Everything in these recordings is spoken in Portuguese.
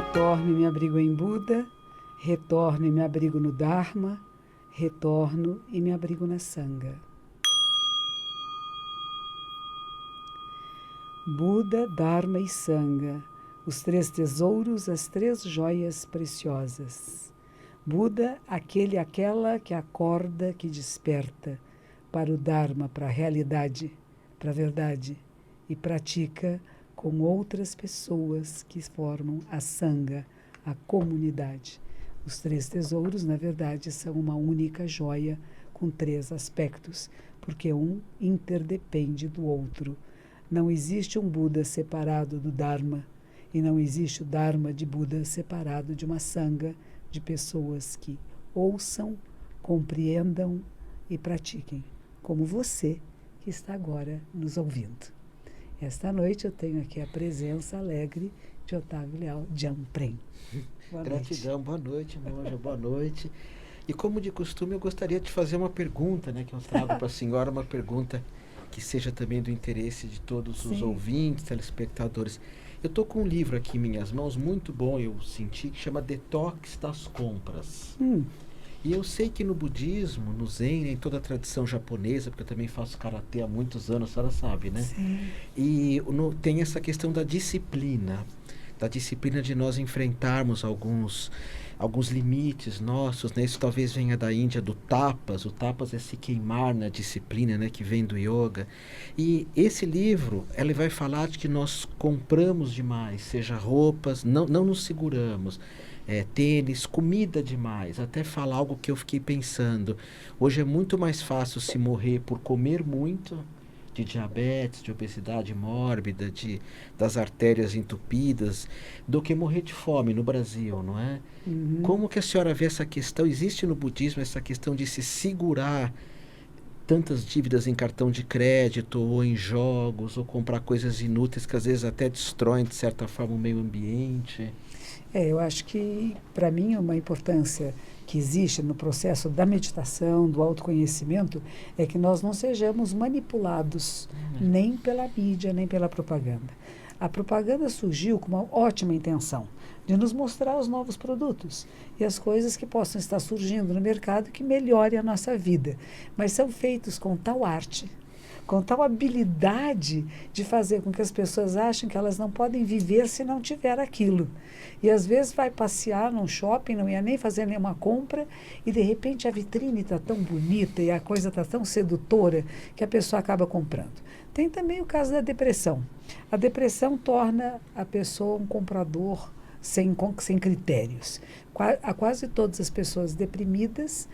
Retorno e me abrigo em Buda, retorno e me abrigo no Dharma, retorno e me abrigo na Sangha. Buda, Dharma e Sangha, os três tesouros, as três joias preciosas. Buda, aquela que acorda, que desperta para o Dharma, para a realidade, para a verdade, e pratica com outras pessoas que formam a Sangha, a comunidade. Os três tesouros, na verdade, são uma única joia com três aspectos, porque um interdepende do outro. Não existe um Buda separado do Dharma, e não existe o Dharma de Buda separado de uma Sangha de pessoas que ouçam, compreendam e pratiquem, como você que está agora nos ouvindo. Esta noite eu tenho aqui a presença alegre de Otávio Leal de Amprem. Gratidão, boa noite, monja, boa noite. E como de costume, eu gostaria de fazer uma pergunta, que eu trago para a senhora, uma pergunta que seja também do interesse de todos os ouvintes, telespectadores. Eu estou com um livro aqui em minhas mãos, muito bom, eu senti, que chama Detox das Compras. E eu sei que no budismo, no Zen, em toda a tradição japonesa, porque eu também faço karatê há muitos anos, a senhora sabe, né? Sim. E tem essa questão da disciplina de nós enfrentarmos alguns limites nossos, né? Isso talvez venha da Índia, do tapas. O tapas é se queimar na disciplina, né? Que vem do yoga. E esse livro, ele vai falar de que nós compramos demais, seja roupas, não nos seguramos. Tênis, comida demais, até falar algo que eu fiquei pensando. Hoje é muito mais fácil se morrer por comer muito, de diabetes, de obesidade mórbida, das artérias entupidas, do que morrer de fome no Brasil, não é? Como que a senhora vê essa questão? Existe no budismo essa questão de se segurar tantas dívidas em cartão de crédito ou em jogos, ou comprar coisas inúteis que às vezes até destroem de certa forma o meio ambiente? Eu acho que, para mim, uma importância que existe no processo da meditação, do autoconhecimento, é que nós não sejamos manipulados nem pela mídia, nem pela propaganda. A propaganda surgiu com uma ótima intenção de nos mostrar os novos produtos e as coisas que possam estar surgindo no mercado que melhorem a nossa vida, mas são feitos com tal arte, com tal habilidade de fazer com que as pessoas achem que elas não podem viver se não tiver aquilo. E às vezes vai passear num shopping, não ia nem fazer nenhuma compra, e de repente a vitrine está tão bonita e a coisa está tão sedutora que a pessoa acaba comprando. Tem também o caso da depressão. A depressão torna a pessoa um comprador sem critérios. Quase todas as pessoas deprimidas,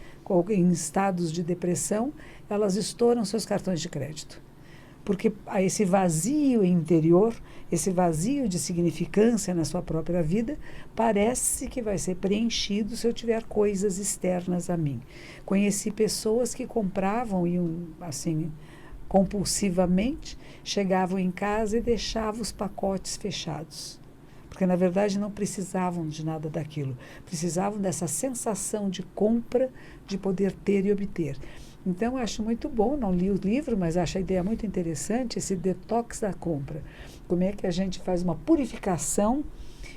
em estados de depressão, elas estouram seus cartões de crédito. Porque esse vazio interior, esse vazio de significância na sua própria vida, parece que vai ser preenchido se eu tiver coisas externas a mim. Conheci pessoas que compravam assim, compulsivamente, chegavam em casa e deixavam os pacotes fechados. Porque, na verdade, não precisavam de nada daquilo. Precisavam dessa sensação de compra, de poder ter e obter. Então, eu acho muito bom, não li o livro, mas acho a ideia muito interessante, esse detox da compra. Como é que a gente faz uma purificação,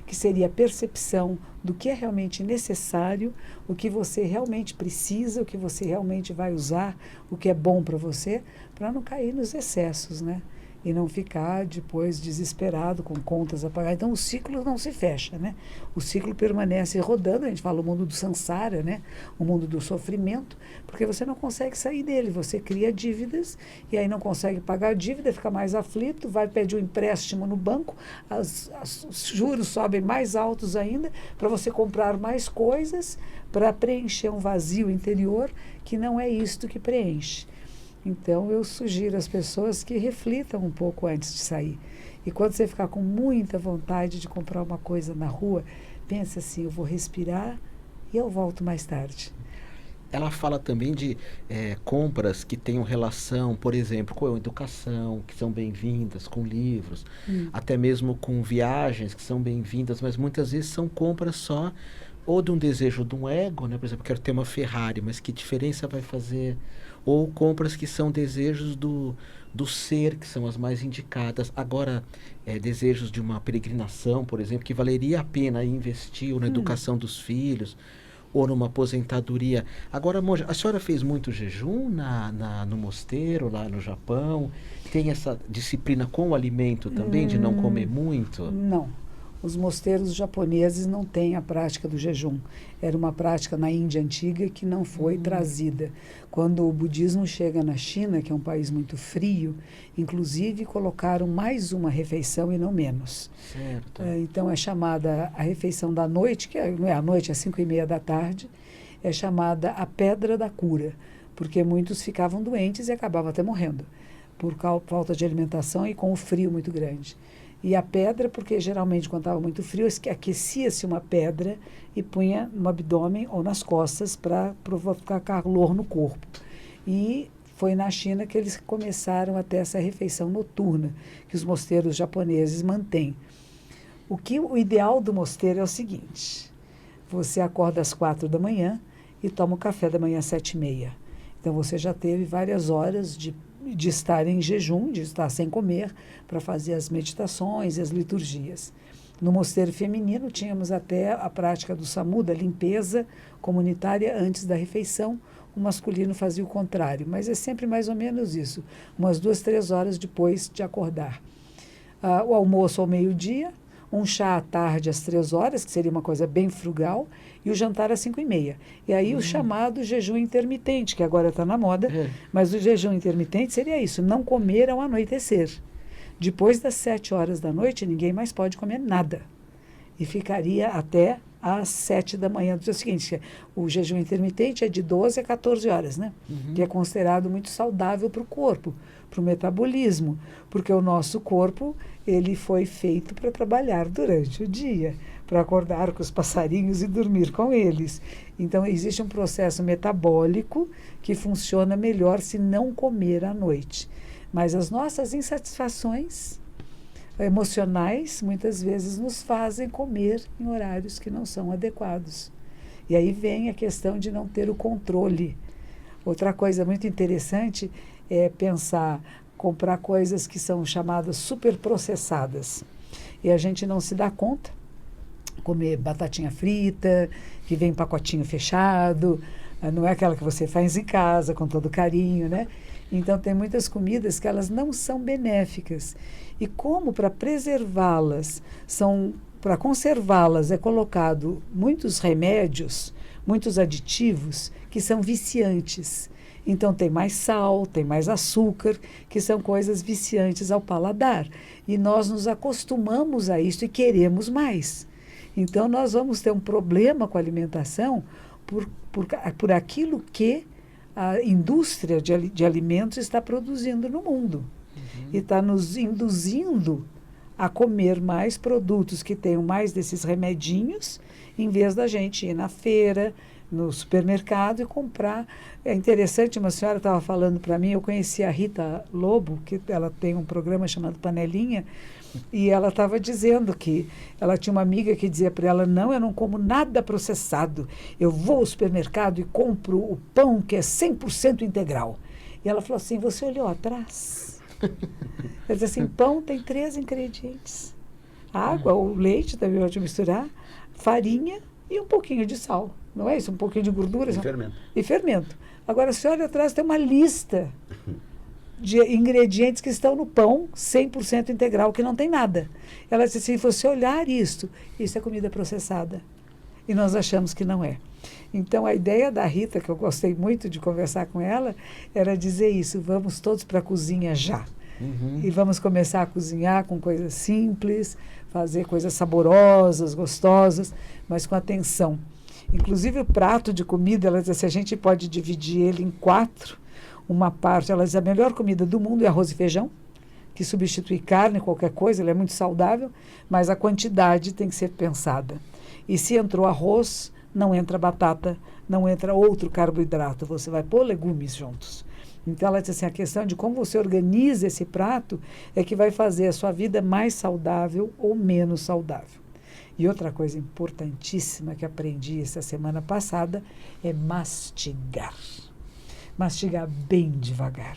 que seria a percepção do que é realmente necessário, o que você realmente precisa, o que você realmente vai usar, o que é bom para você, para não cair nos excessos, né? E não ficar depois desesperado com contas a pagar. Então o ciclo não se fecha, né? O ciclo permanece rodando, a gente fala o mundo do samsara, né? O mundo do sofrimento, porque você não consegue sair dele, você cria dívidas e aí não consegue pagar a dívida, fica mais aflito, vai pedir um empréstimo no banco, os juros sobem mais altos ainda para você comprar mais coisas para preencher um vazio interior que não é isto que preenche. Então, eu sugiro às pessoas que reflitam um pouco antes de sair. E quando você ficar com muita vontade de comprar uma coisa na rua, pense assim, eu vou respirar e eu volto mais tarde. Ela fala também de compras que tenham relação, por exemplo, com a educação, que são bem-vindas, com livros, até mesmo com viagens que são bem-vindas, mas muitas vezes são compras só ou de um desejo de um ego, né? Por exemplo, quero ter uma Ferrari, mas que diferença vai fazer? Ou compras que são desejos do ser, que são as mais indicadas. Agora, desejos de uma peregrinação, por exemplo, que valeria a pena investir ou na educação dos filhos, ou numa aposentadoria. Agora, monja, a senhora fez muito jejum no mosteiro, lá no Japão? Tem essa disciplina com o alimento também, de não comer muito? Não. Os mosteiros japoneses não têm a prática do jejum. Era uma prática na Índia antiga que não foi trazida. Quando o budismo chega na China, que é um país muito frio, inclusive colocaram mais uma refeição e não menos. Certo. Então é chamada a refeição da noite, que não é à noite, é 5:30 da tarde, é chamada a pedra da cura, porque muitos ficavam doentes e acabavam até morrendo por falta de alimentação e com o frio muito grande. E a pedra, porque geralmente quando estava muito frio, aquecia-se uma pedra e punha no abdômen ou nas costas para provocar calor no corpo. E foi na China que eles começaram a ter essa refeição noturna, que os mosteiros japoneses mantêm. O ideal do mosteiro é o seguinte: você acorda às 4 da manhã e toma o café da manhã às 7:30. Então você já teve várias horas de estar em jejum, de estar sem comer, para fazer as meditações e as liturgias. No mosteiro feminino, tínhamos até a prática do SAMU, da limpeza comunitária antes da refeição. O masculino fazia o contrário, mas é sempre mais ou menos isso, umas 2, 3 horas depois de acordar. O almoço ao meio-dia, um chá à tarde às 3 horas, que seria uma coisa bem frugal, e o jantar às 5:30. E aí o chamado jejum intermitente, que agora está na moda, mas o jejum intermitente seria isso, não comer ao anoitecer. Depois das 7 horas da noite, ninguém mais pode comer nada. E ficaria até às 7 da manhã do dia seguinte. O jejum intermitente é de 12 a 14 horas, né? Que é considerado muito saudável para o corpo, para o metabolismo, porque o nosso corpo ele foi feito para trabalhar durante o dia, para acordar com os passarinhos e dormir com eles. Então, existe um processo metabólico que funciona melhor se não comer à noite. Mas as nossas insatisfações emocionais, muitas vezes, nos fazem comer em horários que não são adequados. E aí vem a questão de não ter o controle. Outra coisa muito interessante é comprar coisas que são chamadas superprocessadas. E a gente não se dá conta. Comer batatinha frita, que vem em pacotinho fechado, não é aquela que você faz em casa com todo carinho, né? Então, tem muitas comidas que elas não são benéficas. E como para preservá-las, para conservá-las, é colocado muitos remédios, muitos aditivos que são viciantes. Então, tem mais sal, tem mais açúcar, que são coisas viciantes ao paladar. E nós nos acostumamos a isso e queremos mais. Então, nós vamos ter um problema com a alimentação por aquilo que a indústria de alimentos está produzindo no mundo. E está nos induzindo a comer mais produtos que tenham mais desses remedinhos, em vez da gente ir na feira, no supermercado e comprar. É interessante, uma senhora estava falando para mim, eu conheci a Rita Lobo, que ela tem um programa chamado Panelinha, e ela estava dizendo que ela tinha uma amiga que dizia para ela: não, eu não como nada processado, eu vou ao supermercado e compro o pão que é 100% integral. E ela falou assim: você olhou atrás? Ela disse assim: pão tem 3 ingredientes: água, o leite também pode misturar, farinha e um pouquinho de sal. Não é isso? Um pouquinho de gordura. E fermento. Agora, se olha atrás, tem uma lista de ingredientes que estão no pão 100% integral, que não tem nada. Ela disse assim: se você olhar isso é comida processada. E nós achamos que não é. Então, a ideia da Rita, que eu gostei muito de conversar com ela, era dizer isso: vamos todos para a cozinha já. E vamos começar a cozinhar com coisas simples, fazer coisas saborosas, gostosas, mas com atenção. Inclusive, o prato de comida, ela diz assim, a gente pode dividir ele em 4. Uma parte, ela diz, a melhor comida do mundo é arroz e feijão, que substitui carne, qualquer coisa, ele é muito saudável, mas a quantidade tem que ser pensada. E se entrou arroz, não entra batata, não entra outro carboidrato, você vai pôr legumes juntos. Então, ela diz assim, a questão de como você organiza esse prato é que vai fazer a sua vida mais saudável ou menos saudável. E outra coisa importantíssima que aprendi essa semana passada é mastigar. Mastigar bem devagar.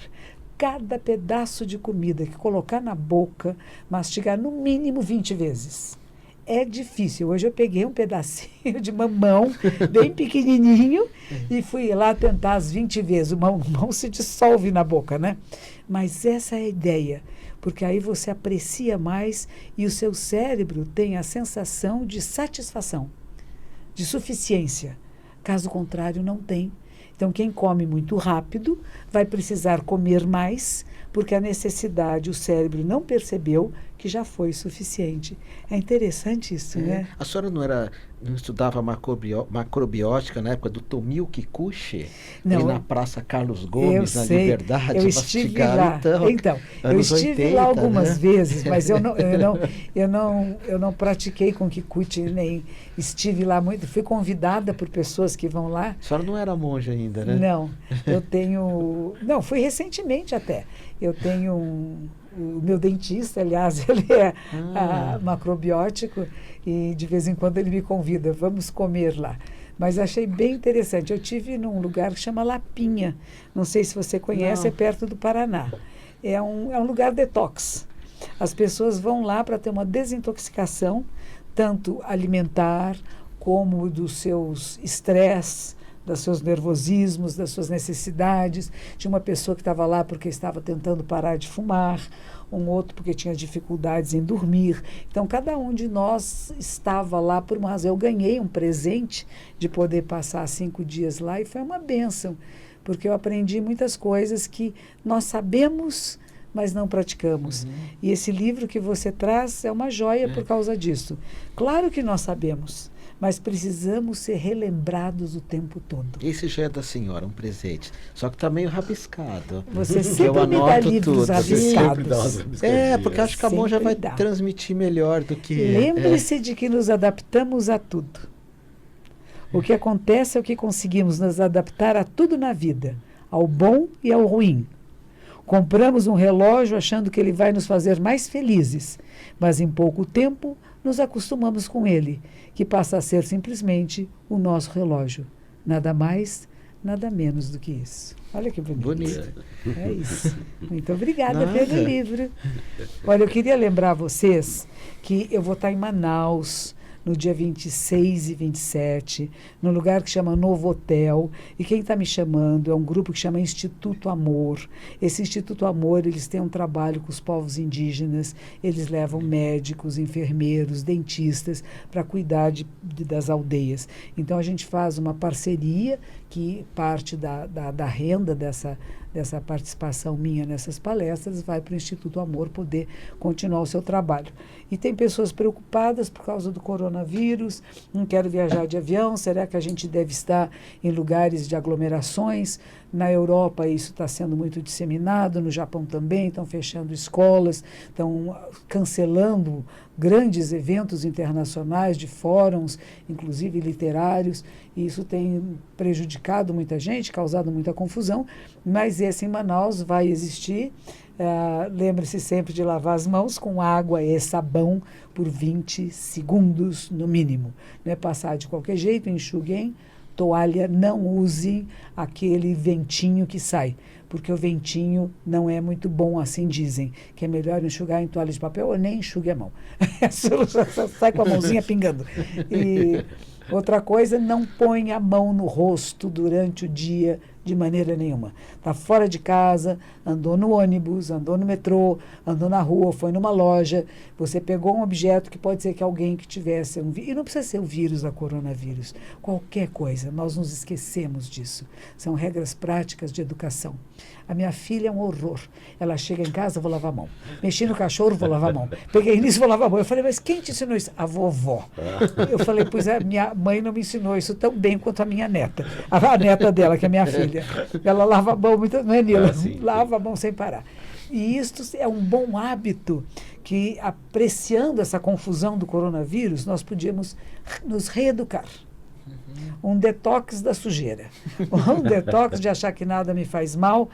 Cada pedaço de comida que colocar na boca, mastigar no mínimo 20 vezes. É difícil. Hoje eu peguei um pedacinho de mamão, bem pequenininho, e fui lá tentar as 20 vezes. O mamão se dissolve na boca, né? Mas essa é a ideia, porque aí você aprecia mais e o seu cérebro tem a sensação de satisfação, de suficiência. Caso contrário, não tem. Então, quem come muito rápido vai precisar comer mais, porque a necessidade, o cérebro não percebeu que já foi suficiente. É interessante isso, né? A senhora não estudava macrobiótica na época do Tomio Kikuchi? Não, ali na Praça Carlos Gomes, na sei, Liberdade, eu estive lá. Então, eu estive 80, lá algumas né? vezes, mas eu não pratiquei com Kikuchi, nem estive lá muito. Fui convidada por pessoas que vão lá. A senhora não era monja ainda, né? Não, não, fui recentemente até. Eu tenho o meu dentista, aliás, ele é macrobiótico e de vez em quando ele me convida, vamos comer lá. Mas achei bem interessante. Eu tive num lugar que chama Lapinha, não sei se você conhece, Não. é perto do Paraná. É um lugar detox. As pessoas vão lá para ter uma desintoxicação, tanto alimentar como dos seus estresses, dos seus nervosismos, das suas necessidades. Tinha uma pessoa que estava lá porque estava tentando parar de fumar, um outro porque tinha dificuldades em dormir. Então, cada um de nós estava lá por uma razão. Eu ganhei um presente de poder passar 5 dias lá e foi uma bênção, porque eu aprendi muitas coisas que nós sabemos, mas não praticamos. E esse livro que você traz é uma joia por causa disso. Claro que nós sabemos, mas precisamos ser relembrados o tempo todo. Esse já é da senhora, um presente. Só que está meio rabiscado. Você Eu sempre me dá anoto livros tudo. rabiscados. Porque acho que a monja vai Sempre dá. transmitir melhor do que... Lembre-se de que nos adaptamos a tudo. O que acontece é o que conseguimos nos adaptar a tudo na vida, ao bom e ao ruim. Compramos um relógio achando que ele vai nos fazer mais felizes, mas em pouco tempo nos acostumamos com ele, que passa a ser simplesmente o nosso relógio. Nada mais, nada menos do que isso. Olha que bonito. Bonito. É isso. Muito obrigada Nada. pelo livro. Olha, eu queria lembrar vocês que eu vou estar em Manaus no dia 26 e 27, num lugar que chama Novo Hotel. E quem está me chamando é um grupo que chama Instituto Amor. Esse Instituto Amor, eles têm um trabalho com os povos indígenas, eles levam médicos, enfermeiros, dentistas para cuidar das aldeias. Então, a gente faz uma parceria que parte da renda dessa participação minha nessas palestras vai para o Instituto Amor poder continuar o seu trabalho. E tem pessoas preocupadas por causa do coronavírus, não quero viajar de avião, será que a gente deve estar em lugares de aglomerações? Na Europa isso está sendo muito disseminado, no Japão também, estão fechando escolas, estão cancelando grandes eventos internacionais de fóruns, inclusive literários, e isso tem prejudicado muita gente, causado muita confusão, mas esse em Manaus vai existir. Lembre-se sempre de lavar as mãos com água e sabão por 20 segundos no mínimo. Não é passar de qualquer jeito, enxuguem. Toalha, não use aquele ventinho que sai, porque o ventinho não é muito bom, assim dizem, que é melhor enxugar em toalha de papel ou nem enxugue a mão. Sai com a mãozinha pingando. E outra coisa, não põe a mão no rosto durante o dia de maneira nenhuma. Está fora de casa, andou no ônibus, andou no metrô, andou na rua, foi numa loja, você pegou um objeto que pode ser que alguém que tivesse um vírus, e não precisa ser o vírus da coronavírus, qualquer coisa, nós nos esquecemos disso. São regras práticas de educação. A minha filha é um horror. Ela chega em casa, vou lavar a mão. Mexi no cachorro, vou lavar a mão. Peguei nisso, vou lavar a mão. Eu falei, mas quem te ensinou isso? A vovó. Eu falei, pois a minha mãe não me ensinou isso tão bem quanto a minha neta. A neta dela, que é minha filha. Ela lava a mão, não é, Nila? Lava a mão sem parar. E isto é um bom hábito que, apreciando essa confusão do coronavírus, nós podíamos nos reeducar. Um detox da sujeira. Um detox de achar que nada me faz mal.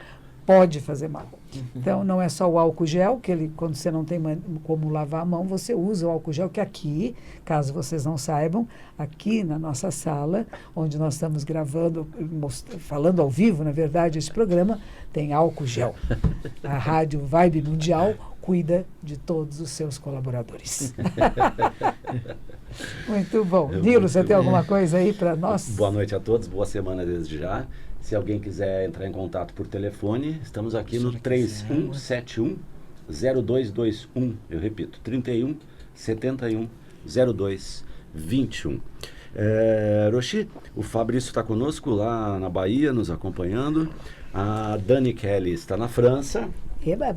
pode fazer mal. Então, não é só o álcool gel, que ele, quando você não tem como lavar a mão, você usa o álcool gel, que aqui, caso vocês não saibam, aqui na nossa sala, onde nós estamos gravando, falando ao vivo, na verdade, esse programa, tem álcool gel. A Rádio Vibe Mundial cuida de todos os seus colaboradores. Muito bom. Nilo, você tem alguma coisa aí para nós? Boa noite a todos, boa semana desde já. Se alguém quiser entrar em contato por telefone, estamos aqui no 3171-0221. Eu repito, 3171-0221. Rochi, o Fabrício está conosco lá na Bahia, nos acompanhando. A Dani Kelly está na França.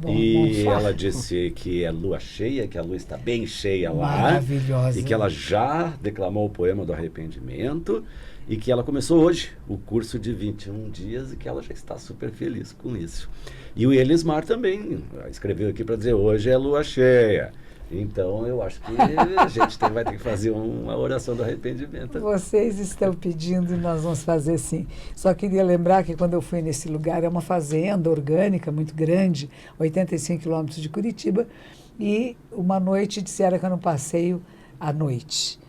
E ela disse que é lua cheia, que a lua está bem cheia lá. Maravilhosa. E que ela já declamou o poema do arrependimento. E que ela começou hoje o curso de 21 dias e que ela já está super feliz com isso. E o Elismar também escreveu aqui para dizer, hoje é lua cheia. Então, eu acho que a gente vai ter que fazer uma oração do arrependimento. Vocês estão pedindo e nós vamos fazer sim. Só queria lembrar que quando eu fui nesse lugar, é uma fazenda orgânica muito grande, 85 quilômetros de Curitiba, e uma noite disseram que era um passeio à noite.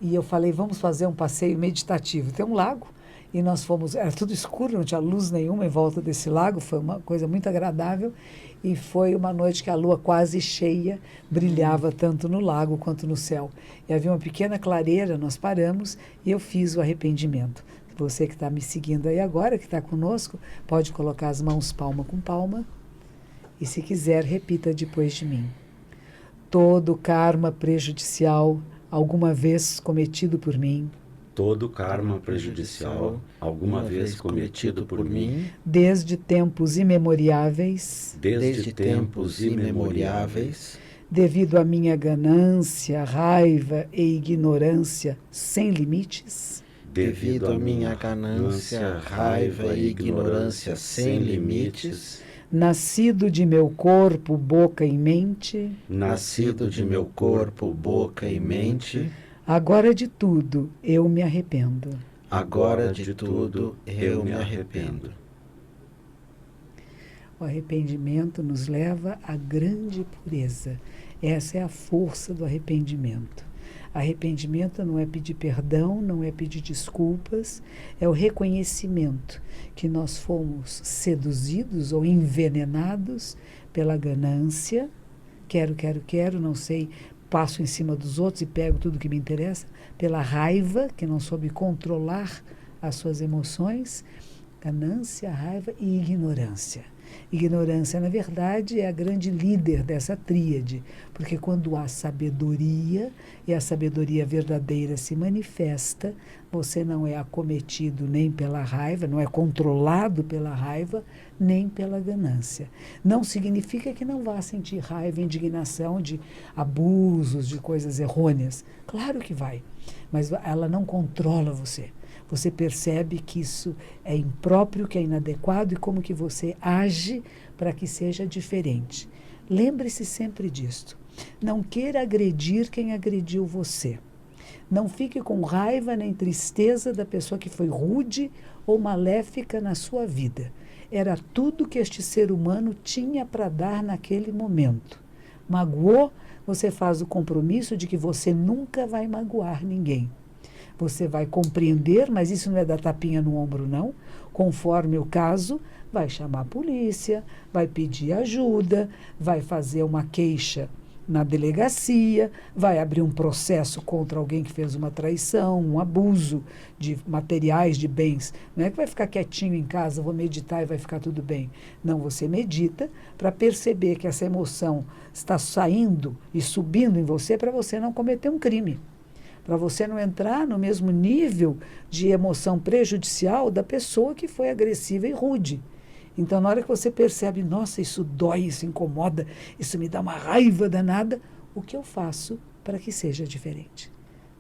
E eu falei, vamos fazer um passeio meditativo. Tem um lago, e nós fomos, era tudo escuro, não tinha luz nenhuma em volta desse lago, foi uma coisa muito agradável, e foi uma noite que a lua quase cheia brilhava tanto no lago quanto no céu. E havia uma pequena clareira, nós paramos, e eu fiz o arrependimento. Você que está me seguindo aí agora, que está conosco, pode colocar as mãos palma com palma, e se quiser, repita depois de mim. Todo karma prejudicial alguma vez cometido por mim, todo karma prejudicial alguma vez cometido por mim, desde tempos imemoriáveis, devido à minha ganância, raiva e ignorância sem limites, devido à minha ganância, raiva e ignorância sem limites, nascido de meu corpo, boca e mente, agora de tudo eu me arrependo. O arrependimento nos leva à grande pureza. Essa é a força do arrependimento. Arrependimento não é pedir perdão, não é pedir desculpas, é o reconhecimento que nós fomos seduzidos ou envenenados pela ganância. Quero, não sei, passo em cima dos outros e pego tudo que me interessa, pela raiva, que não soube controlar as suas emoções, ganância, raiva e ignorância. Ignorância, na verdade, é a grande líder dessa tríade, porque quando há sabedoria, e a sabedoria verdadeira se manifesta, você não é acometido nem pela raiva, não é controlado pela raiva, nem pela ganância. Não significa que não vá sentir raiva e indignação de abusos, de coisas errôneas. Claro que vai, mas ela não controla você. Você percebe que isso é impróprio, que é inadequado e como que você age para que seja diferente. Lembre-se sempre disto. Não queira agredir quem agrediu você. Não fique com raiva nem tristeza da pessoa que foi rude ou maléfica na sua vida. Era tudo que este ser humano tinha para dar naquele momento. Magoou, você faz o compromisso de que você nunca vai magoar ninguém. Você vai compreender, mas isso não é dar tapinha no ombro, não. Conforme o caso, vai chamar a polícia, vai pedir ajuda, vai fazer uma queixa na delegacia, vai abrir um processo contra alguém que fez uma traição, um abuso de materiais, de bens. Não é que vai ficar quietinho em casa, vou meditar e vai ficar tudo bem. Não, você medita para perceber que essa emoção está saindo e subindo em você para você não cometer um crime. Para você não entrar no mesmo nível de emoção prejudicial da pessoa que foi agressiva e rude. Então, na hora que você percebe, nossa, isso dói, isso incomoda, isso me dá uma raiva danada, o que eu faço para que seja diferente?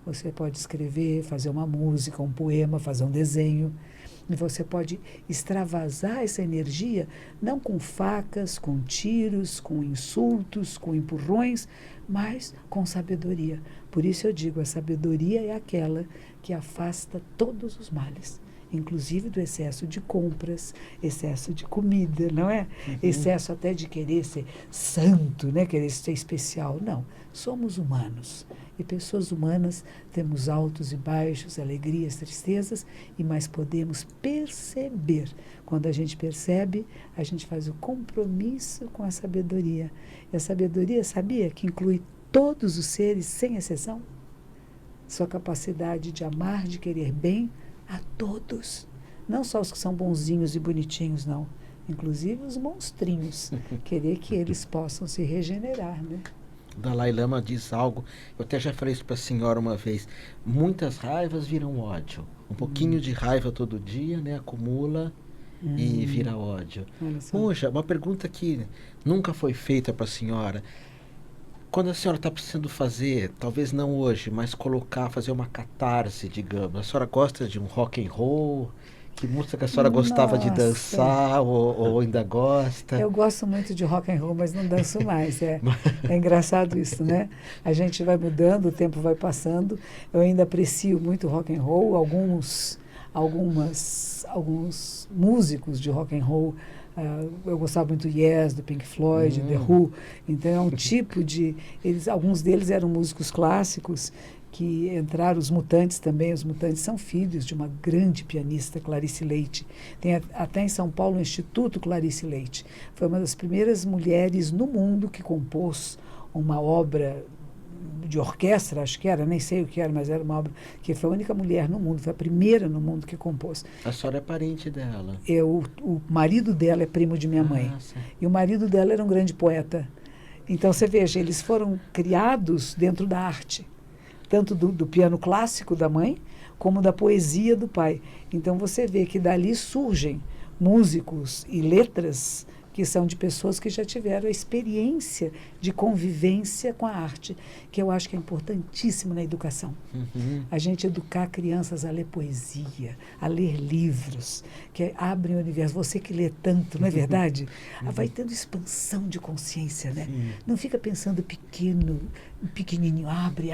Você pode escrever, fazer uma música, um poema, fazer um desenho, e você pode extravasar essa energia, não com facas, com tiros, com insultos, com empurrões, mas com sabedoria. Por isso eu digo, a sabedoria é aquela que afasta todos os males. inclusive do excesso de compras, excesso de comida, não é? Excesso até de querer ser santo, né? Querer ser especial. Não, somos humanos. E pessoas humanas temos altos e baixos, alegrias, tristezas, mas podemos perceber. Quando a gente percebe, a gente faz o compromisso com a sabedoria. E a sabedoria, sabia, que inclui todos os seres, sem exceção? Sua capacidade de amar, de querer bem a todos. Não só os que são bonzinhos e bonitinhos, não. Inclusive os monstrinhos. Querer que eles possam se regenerar, né? O Dalai Lama diz algo, eu até já falei isso para a senhora uma vez, muitas raivas viram ódio. Um pouquinho de raiva todo dia, né, acumula e vira ódio. Puxa, uma pergunta que nunca foi feita para a senhora. Quando a senhora está precisando fazer, talvez não hoje, mas fazer uma catarse, digamos, a senhora gosta de um rock and roll? Que música que a senhora gostava de dançar ou ainda gosta? Eu gosto muito de rock and roll, mas não danço mais. É engraçado isso, né? A gente vai mudando, o tempo vai passando. Eu ainda aprecio muito rock and roll. Alguns músicos de rock and roll, eu gostava muito do Yes, do Pink Floyd, The Who. Então é um tipo de... alguns deles eram músicos clássicos que entraram, os Mutantes também. Os Mutantes são filhos de uma grande pianista, Clarice Leite. Tem até em São Paulo o Instituto Clarice Leite. Foi uma das primeiras mulheres no mundo que compôs uma obra de orquestra, acho que era, nem sei o que era, mas era uma obra que foi a única mulher no mundo, foi a primeira no mundo que compôs. A senhora é parente dela? O marido dela é primo de minha mãe. E o marido dela era um grande poeta. Então, você veja, eles foram criados dentro da arte, tanto do piano clássico da mãe, como da poesia do pai. Então, você vê que dali surgem músicos e letras que são de pessoas que já tiveram a experiência de convivência com a arte, que eu acho que é importantíssimo na educação. A gente educar crianças a ler poesia, a ler livros, que abrem o universo. Você que lê tanto, não é verdade? Vai tendo expansão de consciência, né? Não fica pensando pequenininho, abre.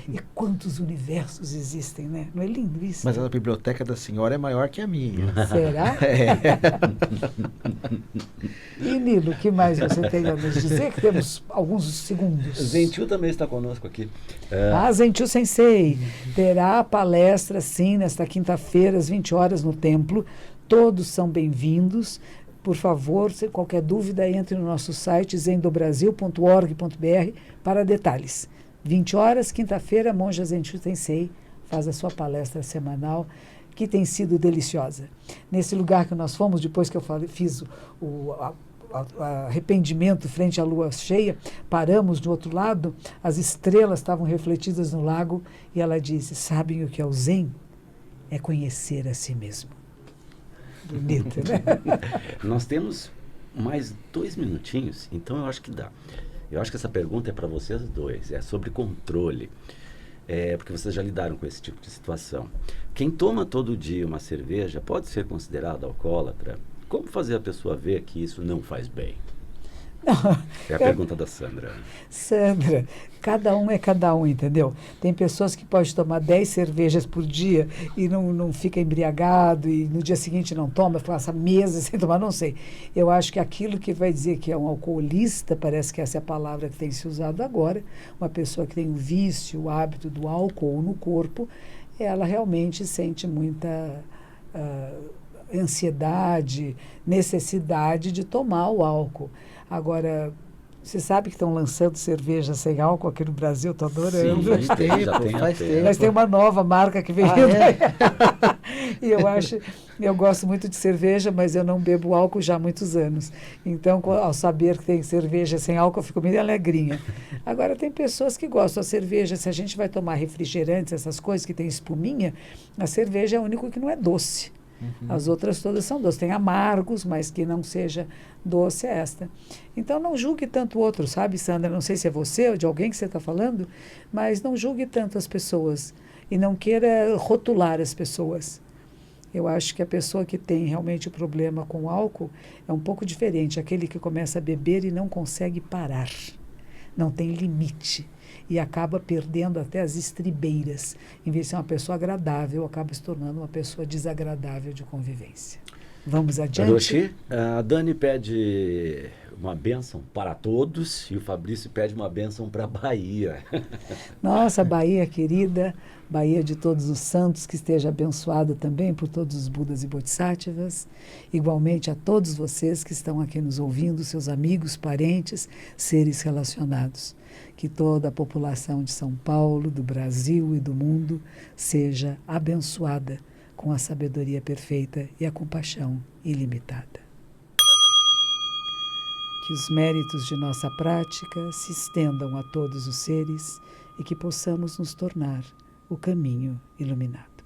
E quantos universos existem, né? Não é lindo isso? Mas a biblioteca da senhora é maior que a minha. Será? E Nilo, o que mais você tem a nos dizer? Que temos alguns segundos. Zentiu também está conosco aqui. Zentiu Sensei terá palestra, sim, nesta quinta-feira, às 20 horas, no templo. Todos são bem-vindos. Por favor, se qualquer dúvida, entre no nosso site zendobrasil.org.br para detalhes. 20 horas, quinta-feira, Monja Zentiu Sensei faz a sua palestra semanal, que tem sido deliciosa. Nesse lugar que nós fomos, depois que eu fiz o arrependimento frente à lua cheia, paramos do outro lado, as estrelas estavam refletidas no lago, e ela disse: sabem o que é o Zen? É conhecer a si mesmo. Bonito, né? Nós temos mais 2 minutinhos, então eu acho que dá. Eu acho que essa pergunta é para vocês dois, é sobre controle. Porque vocês já lidaram com esse tipo de situação. Quem toma todo dia uma cerveja pode ser considerado alcoólatra? Como fazer a pessoa ver que isso não faz bem? Não, É a pergunta da Sandra. Sandra, cada um é cada um, entendeu? Tem pessoas que podem tomar 10 cervejas por dia e não fica embriagado, e no dia seguinte não toma, passa meses sem tomar, não sei. Eu acho que aquilo que vai dizer que é um alcoolista, parece que essa é a palavra que tem se usado agora, uma pessoa que tem o vício, o hábito do álcool no corpo, ela realmente sente muita ansiedade, necessidade de tomar o álcool. Agora, você sabe que estão lançando cerveja sem álcool aqui no Brasil, estou adorando. Sim, faz tempo. Mas tem uma nova marca que vem vindo. E eu gosto muito de cerveja, mas eu não bebo álcool já há muitos anos. Então, ao saber que tem cerveja sem álcool, eu fico meio alegrinha. Agora, tem pessoas que gostam da cerveja. Se a gente vai tomar refrigerantes, essas coisas que tem espuminha, a cerveja é o único que não é doce. As outras todas são doces. Tem amargos, mas que não seja doce é esta. Então, não julgue tanto o outro, sabe, Sandra? Não sei se é você ou de alguém que você está falando, mas não julgue tanto as pessoas e não queira rotular as pessoas. Eu acho que a pessoa que tem realmente o problema com o álcool é um pouco diferente. Aquele que começa a beber e não consegue parar. não tem limite. E acaba perdendo até as estribeiras. Em vez de ser uma pessoa agradável, acaba se tornando uma pessoa desagradável de convivência. Vamos adiante? Aroshi, a Dani pede uma bênção para todos e o Fabrício pede uma bênção para a Bahia. Nossa, Bahia querida, Bahia de todos os santos, que esteja abençoada também por todos os Budas e Bodhisattvas. Igualmente a todos vocês que estão aqui nos ouvindo, seus amigos, parentes, seres relacionados. Que toda a população de São Paulo, do Brasil e do mundo seja abençoada com a sabedoria perfeita e a compaixão ilimitada. Que os méritos de nossa prática se estendam a todos os seres e que possamos nos tornar o caminho iluminado.